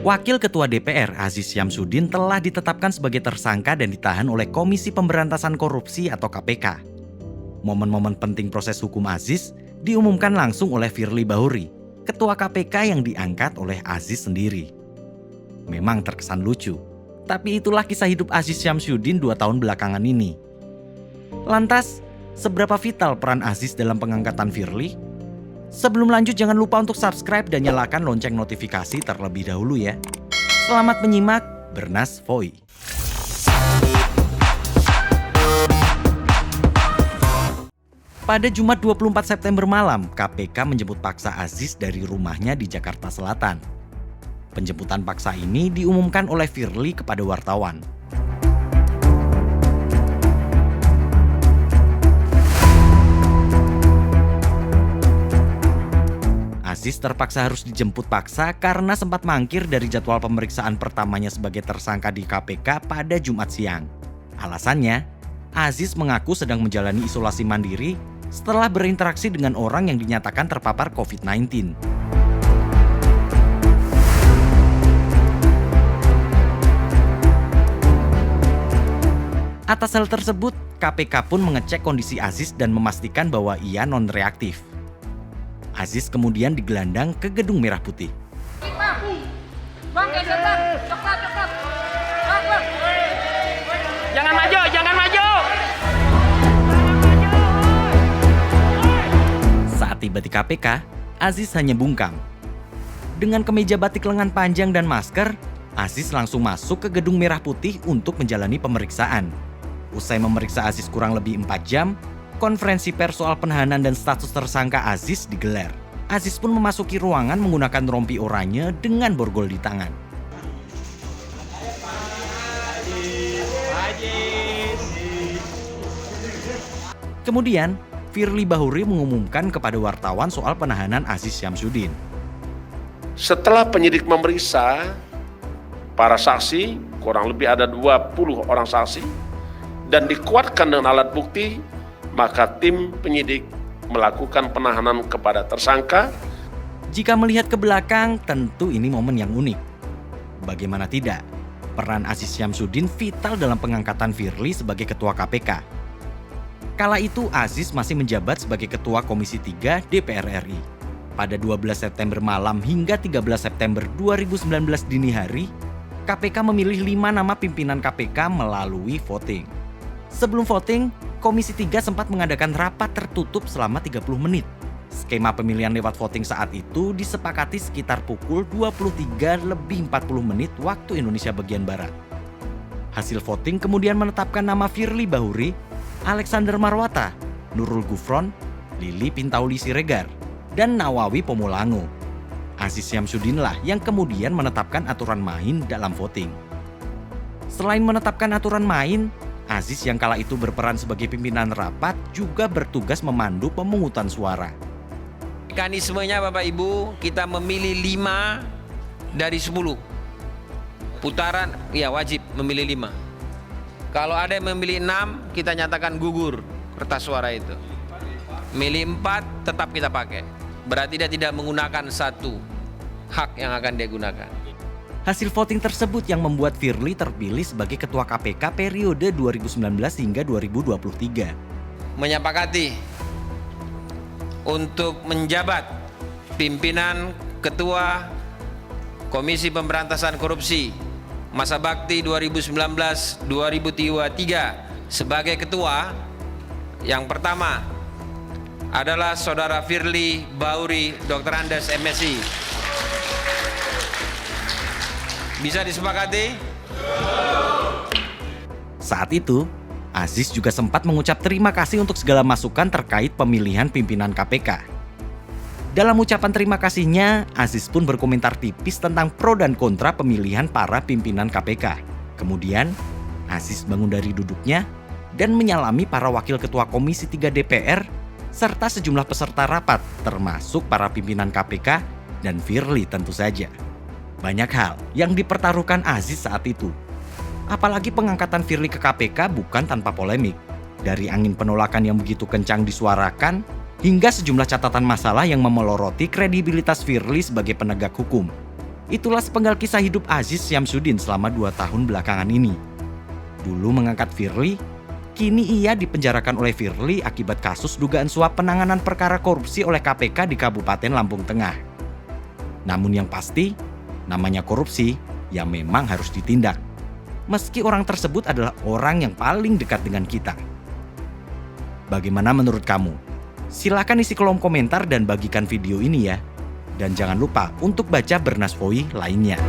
Wakil Ketua DPR Aziz Syamsuddin telah ditetapkan sebagai tersangka dan ditahan oleh Komisi Pemberantasan Korupsi atau KPK. Momen-momen penting proses hukum Aziz diumumkan langsung oleh Firly Bahuri, Ketua KPK yang diangkat oleh Aziz sendiri. Memang terkesan lucu, tapi itulah kisah hidup Aziz Syamsuddin 2 tahun belakangan ini. Lantas, seberapa vital peran Aziz dalam pengangkatan Firly? Sebelum lanjut, jangan lupa untuk subscribe dan nyalakan lonceng notifikasi terlebih dahulu ya. Selamat menyimak Bernas Voi. Pada Jumat 24 September malam, KPK menjemput paksa Aziz dari rumahnya di Jakarta Selatan. Penjemputan paksa ini diumumkan oleh Firly kepada wartawan. Aziz terpaksa harus dijemput paksa karena sempat mangkir dari jadwal pemeriksaan pertamanya sebagai tersangka di KPK pada Jumat siang. Alasannya, Aziz mengaku sedang menjalani isolasi mandiri setelah berinteraksi dengan orang yang dinyatakan terpapar COVID-19. Atas hal tersebut, KPK pun mengecek kondisi Aziz dan memastikan bahwa ia non-reaktif. Aziz kemudian digelandang ke Gedung Merah Putih. Jangan maju, jangan maju. Saat tiba di KPK, Aziz hanya bungkam. Dengan kemeja batik lengan panjang dan masker, Aziz langsung masuk ke Gedung Merah Putih untuk menjalani pemeriksaan. Usai memeriksa Aziz kurang lebih 4 jam, konferensi pers soal penahanan dan status tersangka Aziz digelar. Aziz pun memasuki ruangan menggunakan rompi oranye dengan borgol di tangan. Kemudian, Firly Bahuri mengumumkan kepada wartawan soal penahanan Aziz Syamsuddin. Setelah penyidik memeriksa para saksi, kurang lebih ada 20 orang saksi, dan dikuatkan dengan alat bukti, maka tim penyidik melakukan penahanan kepada tersangka. Jika melihat ke belakang, tentu ini momen yang unik. Bagaimana tidak, peran Aziz Syamsuddin vital dalam pengangkatan Firly sebagai Ketua KPK. Kala itu Aziz masih menjabat sebagai Ketua Komisi 3 DPR RI. Pada 12 September malam hingga 13 September 2019 dini hari, KPK memilih 5 nama pimpinan KPK melalui voting. Sebelum voting, Komisi 3 sempat mengadakan rapat tertutup selama 30 menit. Skema pemilihan lewat voting saat itu disepakati sekitar pukul 23:40 waktu Indonesia bagian Barat. Hasil voting kemudian menetapkan nama Firly Bahuri, Alexander Marwata, Nurul Gufron, Lili Pintauli Siregar, dan Nawawi Pomolango. Aziz Syamsuddin lah yang kemudian menetapkan aturan main dalam voting. Selain menetapkan aturan main, Aziz yang kala itu berperan sebagai pimpinan rapat juga bertugas memandu pemungutan suara. Mekanismenya Bapak Ibu, kita memilih 5 dari 10. Putaran, ya wajib memilih 5. Kalau ada yang memilih 6, kita nyatakan gugur kertas suara itu. Milih 4, tetap kita pakai. Berarti dia tidak menggunakan satu hak yang akan dia gunakan. Hasil voting tersebut yang membuat Firly terpilih sebagai Ketua KPK periode 2019 hingga 2023. Menyepakati untuk menjabat pimpinan Ketua Komisi Pemberantasan Korupsi masa bakti 2019-2023 sebagai Ketua. Yang pertama adalah Saudara Firly Bahuri Dr. Andes MSI. Bisa disepakati? Saat itu, Aziz juga sempat mengucap terima kasih untuk segala masukan terkait pemilihan pimpinan KPK. Dalam ucapan terima kasihnya, Aziz pun berkomentar tipis tentang pro dan kontra pemilihan para pimpinan KPK. Kemudian, Aziz bangun dari duduknya dan menyalami para wakil ketua Komisi 3 DPR serta sejumlah peserta rapat, termasuk para pimpinan KPK dan Firly tentu saja. Banyak hal yang dipertaruhkan Aziz saat itu. Apalagi pengangkatan Firly ke KPK bukan tanpa polemik. Dari angin penolakan yang begitu kencang disuarakan, hingga sejumlah catatan masalah yang memeloroti kredibilitas Firly sebagai penegak hukum. Itulah sepenggal kisah hidup Aziz Syamsuddin selama 2 tahun belakangan ini. Dulu mengangkat Firly, kini ia dipenjarakan oleh Firly akibat kasus dugaan suap penanganan perkara korupsi oleh KPK di Kabupaten Lampung Tengah. Namun yang pasti, namanya korupsi ya memang harus ditindak. Meski orang tersebut adalah orang yang paling dekat dengan kita. Bagaimana menurut kamu? Silakan isi kolom komentar dan bagikan video ini ya. Dan jangan lupa untuk baca Bernas Voi lainnya.